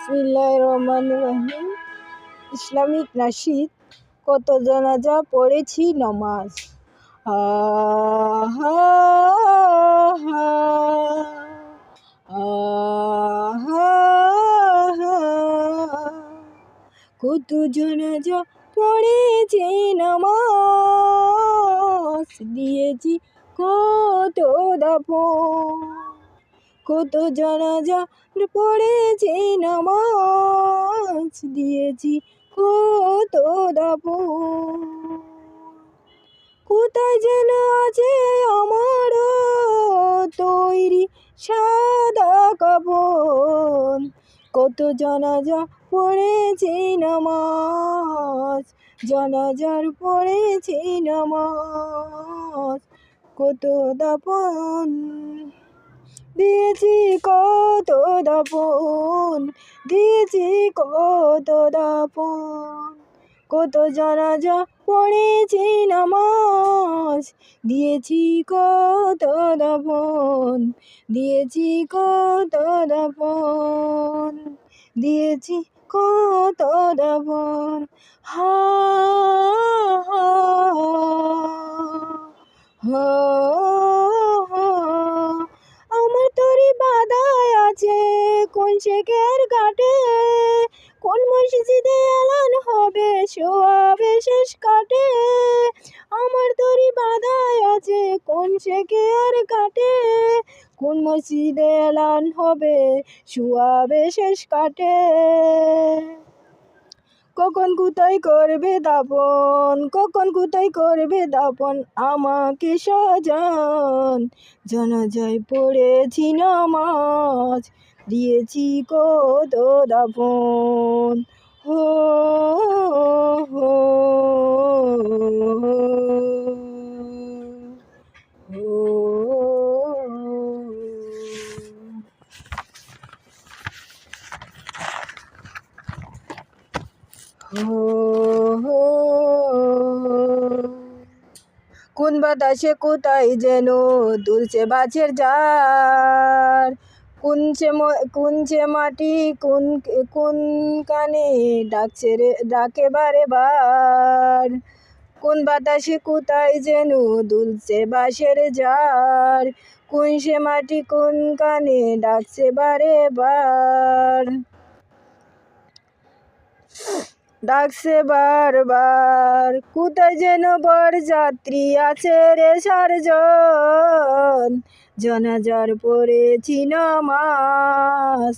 বিসমিল্লাহির রহমানির রহিম। ইসলামিক নাশিদ। কত জানাজা পড়েছি নমাজ। হা হা হা হা হা। কত জানাজা পড়েছি নমাজ, দিয়েছি কত দাফন। কত জানাজা পড়েছি নামাজ, দিয়েছি কত দাফন। কোথায় যেন আছে আমার তৈরি সাদা কাফন। কত জানাজা পড়েছি নামাজ, জানাজার পড়েছি নামাজ, কত দাফন। দিয়েছি কত দাফন, দিয়েছি কত দাফন। কত জানাজা পড়েছি নামাজ, দিয়েছি কত দাফন, দিয়েছি কত দাফন, দিয়েছি কত দাফন। হা হা হা। আমার তরি বাধায় আছে কোন শেখের ঘাটে, কোন মসজিদে এলান হবে সোয়াবে শেষ কাটে। আমার তরি বাধায় আছে কোন শেখের ঘাটে, কোন মসজিদে এলান হবে সোয়াবে শেষ কাটে। কখন কোথায় করবে দাফন, কখন কোথায় করবে দাফন, আমাকে সাজান। জানাজায় পড়েছি নামাজ, দিয়েছি কত দাফন। হো হো হো। কোন বাতাসে কোথায় যেন দুলছে বাছের ঝাড়, কুনছে মাটি কোন কোন কানে ডাকে বারে বার। কোন বাতাসে কোথায় যেন দুলছে বাঁশের ঝাড়, কুনছে মাটি কোন কানে ডাকছে বারে বার, ডাকছে বারবার। কোথায় যেন বরযাত্রী আছে রে সারজন, জানাজার পড়েছি নামাজ।